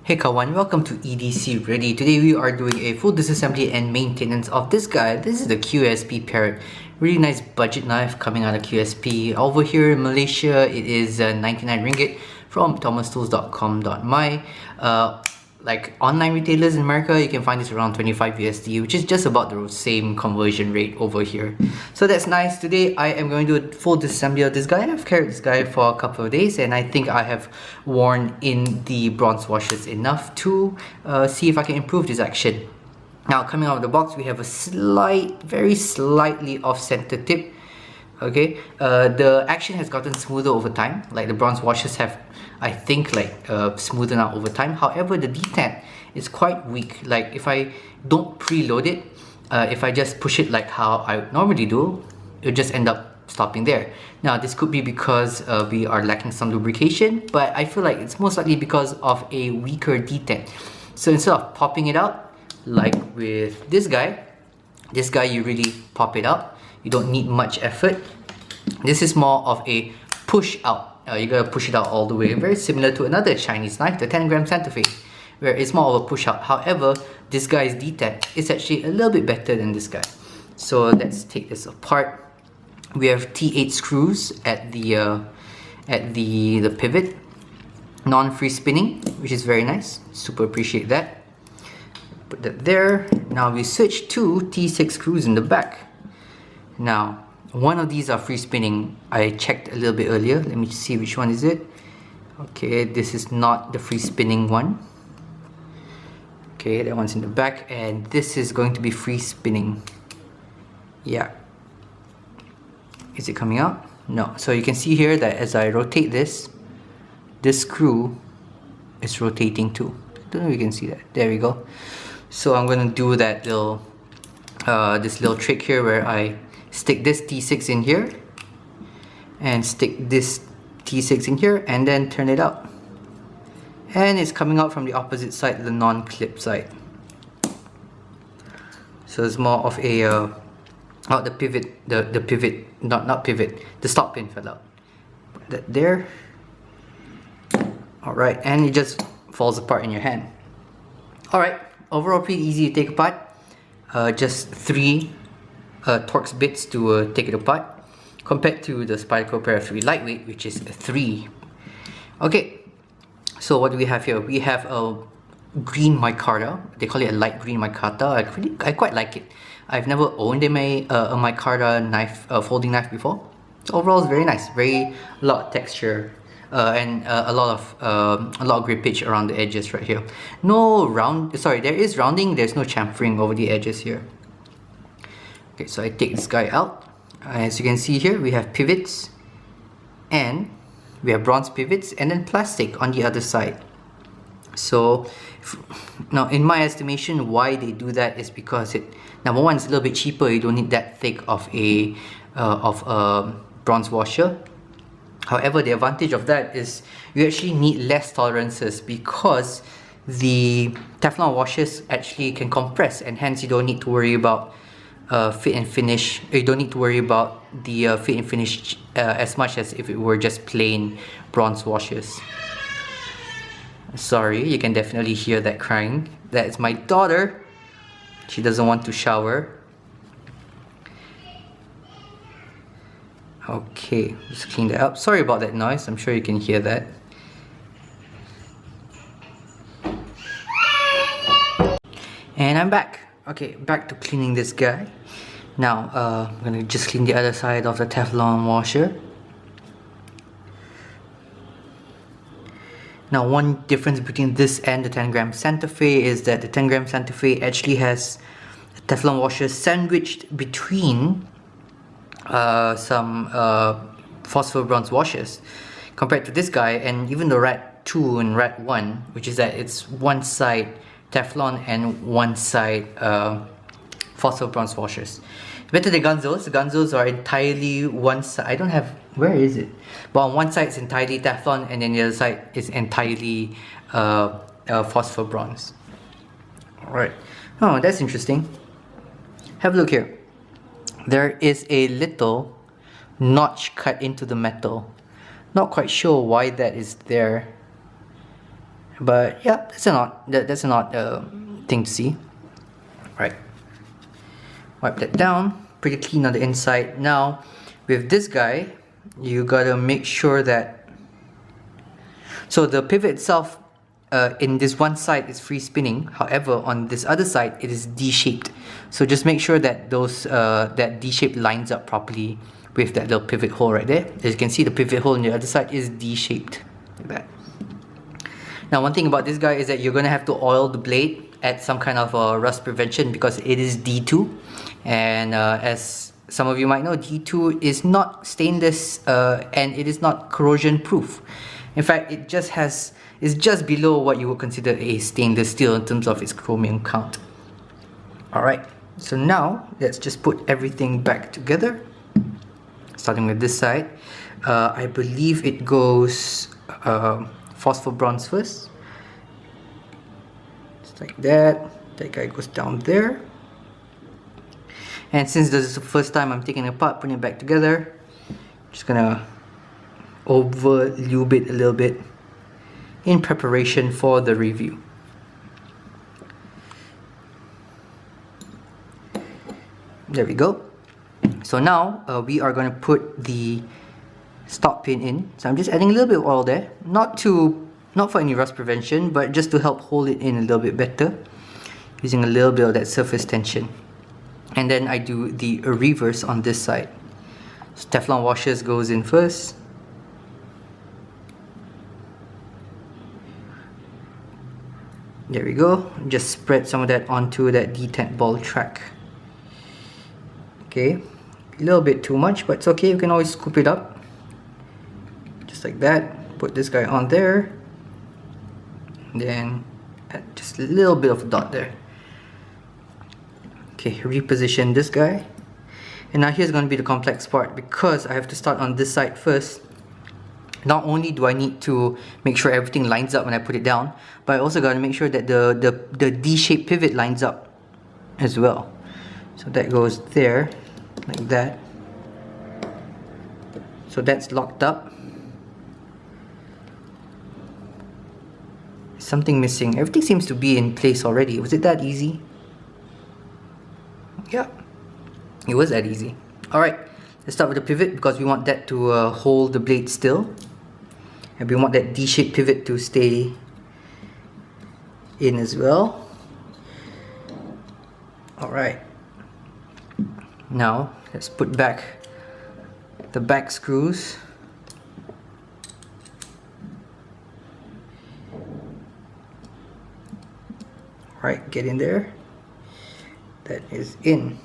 Hey kawan, welcome to EDCReady. Today we are doing a full disassembly and maintenance of this guy. This is the QSP Parrot. Really nice budget knife coming out of QSP. Over here in Malaysia, it is 99 ringgit from thomastools.com.my. Like online retailers in America, you can find this around 25 USD, which is just about the same conversion rate over here. So that's nice. Today I am going to do a full disassembly of this guy. I've carried this guy for a couple of days and I think I have worn in the bronze washes enough to see if I can improve this action. Now coming out of the box, we have a very slightly off center tip. Okay, the action has gotten smoother over time. Like the bronze washes have, I think, smoothened out over time. However, the detent is quite weak. Like if I don't preload it, if I just push it like how I normally do, it'll just end up stopping there. Now this could be because we are lacking some lubrication, but I feel like it's most likely because of a weaker detent. So instead of popping it out, like with this guy you really pop it out. You don't need much effort. This is more of a push out. You gotta push it out all the way. Very similar to another Chinese knife, the 10 gram Santa Fe, where it's more of a push out. However, this guy's detent is actually a little bit better than this guy. So let's take this apart. We have T8 screws at the pivot, non-free spinning, which is very nice. Super appreciate that. Put that there. Now we switch to T6 screws in the back. Now, one of these are free spinning. I checked a little bit earlier. Let me see which one is it. Okay, this is not the free spinning one. Okay, that one's in the back, and this is going to be free spinning. Yeah. Is it coming out? No. So you can see here that as I rotate this screw is rotating too. I don't know if you can see that. There we go. So I'm going to do that little this little trick here where I stick this T6 in here and stick this T6 in here and then turn it out, and it's coming out from the opposite side, the non-clip side. So it's more of a the stop pin fell out. Put that there. Alright, and it just falls apart in your hand. Alright, overall pretty easy to take apart. Just 3 Torx bits to take it apart, compared to the Spyderco Parrot 3 lightweight, which is 3. Okay, so what do we have here? We have a green micarta. They call it a light green micarta. I quite like it. I've never owned a micarta knife, folding knife before. So overall, it's very nice. A lot of texture and a lot of grippage around the edges right here. There is rounding. There's no chamfering over the edges here. Okay, so I take this guy out. As you can see here, we have pivots and we have bronze pivots and then plastic on the other side. So now in my estimation, why they do that is because number one, it's a little bit cheaper. You don't need that thick of a bronze washer. However, the advantage of that is you actually need less tolerances because the Teflon washers actually can compress, and hence you don't need to worry about fit and finish. You don't need to worry about the fit and finish as much as if it were just plain bronze washers. Sorry, you can definitely hear that crying. That is my daughter. She doesn't want to shower. Okay, just clean that up. Sorry about that noise. I'm sure you can hear that. And I'm back. Okay, back to cleaning this guy. Now, I'm gonna just clean the other side of the Teflon washer. Now, one difference between this and the 10 gram Santa Fe is that the 10 gram Santa Fe actually has a Teflon washer sandwiched between some phosphor bronze washers, compared to this guy and even the Rat 2 and Rat 1, which is that it's one side Teflon and one side phosphor bronze washers. Better than Gunzo's. The Gunzo's are entirely one side. I don't have, where is it? But on one side it's entirely Teflon and then the other side is entirely phosphor bronze. Alright. Oh, that's interesting. Have a look here. There is a little notch cut into the metal. Not quite sure why that is there. But yeah, that's an odd thing to see. Right, wipe that down, pretty clean on the inside. Now with this guy, you gotta make sure that, so the pivot itself in this one side is free spinning, however on this other side it is D-shaped. So just make sure that those that D-shape lines up properly with that little pivot hole right there. As you can see, the pivot hole on the other side is D-shaped, like that. Now one thing about this guy is that you're going to have to oil the blade at some kind of rust prevention, because it is D2, and as some of you might know, D2 is not stainless and it is not corrosion proof. In fact, it's just below what you would consider a stainless steel in terms of its chromium count. Alright, so now let's just put everything back together. Starting with this side, I believe it goes phosphor bronze first. Just like that. That guy goes down there. And since this is the first time I'm taking it apart, putting it back together, just gonna over lube it a little bit in preparation for the review. There we go. So now we are going to put the stop pin in. So I'm just adding a little bit of oil there, not for any rust prevention, but just to help hold it in a little bit better, using a little bit of that surface tension. And then I do the reverse on this side. So Teflon washers goes in first. There we go. Just spread some of that onto that detent ball track. Okay, a little bit too much, but it's okay. You can always scoop it up. Just like that. Put this guy on there. And then add just a little bit of a dot there. Okay, reposition this guy. And now here's going to be the complex part, because I have to start on this side first. Not only do I need to make sure everything lines up when I put it down, but I also got to make sure that the D-shaped pivot lines up as well. So that goes there, like that. So that's locked up. Something missing. Everything seems to be in place already. Was it that easy? Yeah, it was that easy. Alright, let's start with the pivot, because we want that to hold the blade still. And we want that D-shaped pivot to stay in as well. Alright. Now, let's put back the back screws. Alright, get in there. That is in.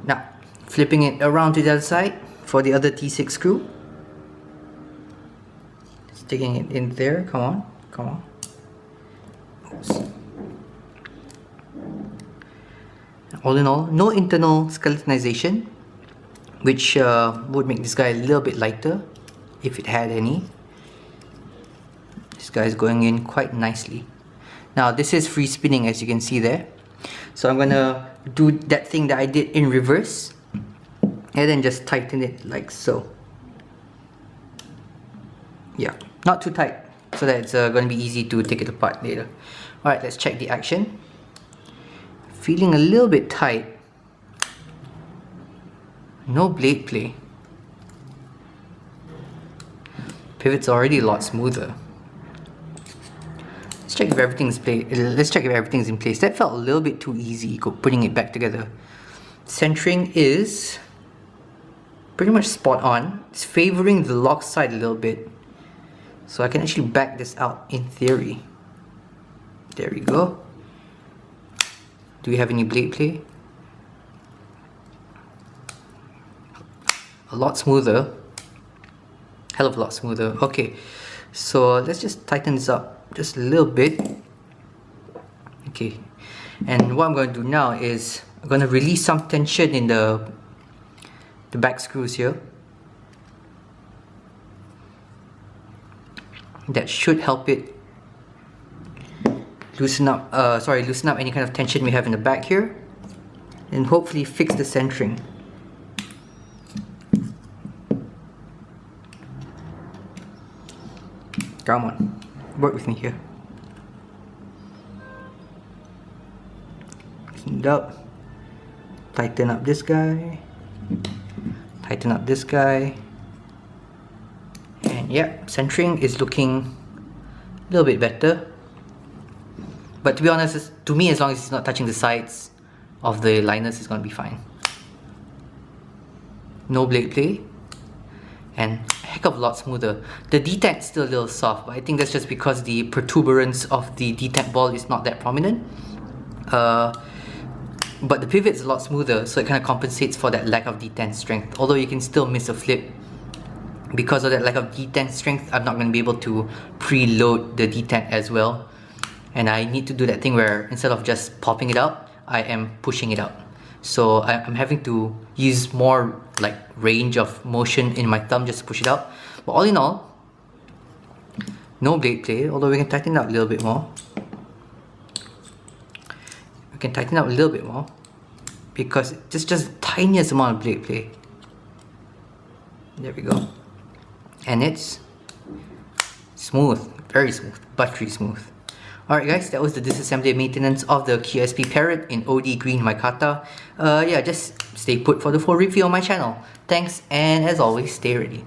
Now, flipping it around to the other side for the other T6 screw. Sticking it in there. Come on, come on. Oops. All in all, no internal skeletonization, which would make this guy a little bit lighter if it had any. This guy is going in quite nicely. Now this is free spinning, as you can see there. So I'm gonna do that thing that I did in reverse, and then just tighten it like so. Yeah, not too tight, so that it's gonna be easy to take it apart later. Alright, let's check the action. Feeling a little bit tight. No blade play. Pivot's already a lot smoother. Let's check if everything's in place. That felt a little bit too easy, putting it back together. Centering is pretty much spot on. It's favoring the lock side a little bit, so I can actually back this out in theory. There we go. Do we have any blade play? A lot smoother. Hell of a lot smoother. Okay, so let's just tighten this up just a little bit. Okay, and what I'm going to do now is I'm going to release some tension in the back screws here. That should help it loosen up any kind of tension we have in the back here, and hopefully fix the centering. Come on, work with me here. Loosen it up. Tighten up this guy. Tighten up this guy. And yeah, centering is looking a little bit better. But to be honest, to me, as long as it's not touching the sides of the liners, it's gonna be fine. No blade play. And a heck of a lot smoother. The detent's still a little soft, but I think that's just because the protuberance of the detent ball is not that prominent. But the pivot's a lot smoother, so it kind of compensates for that lack of detent strength. Although you can still miss a flip. Because of that lack of detent strength, I'm not going to be able to preload the detent as well. And I need to do that thing where instead of just popping it out, I am pushing it out. So I'm having to use more like range of motion in my thumb just to push it out. But all in all, no blade play, although we can tighten it up a little bit more. We can tighten up a little bit more because it's just the tiniest amount of blade play. There we go. And it's smooth, very smooth, buttery smooth. Alright guys, that was the disassembly maintenance of the QSP Parrot in OD Green Micarta. Yeah, just stay put for the full review on my channel. Thanks, and as always, stay ready.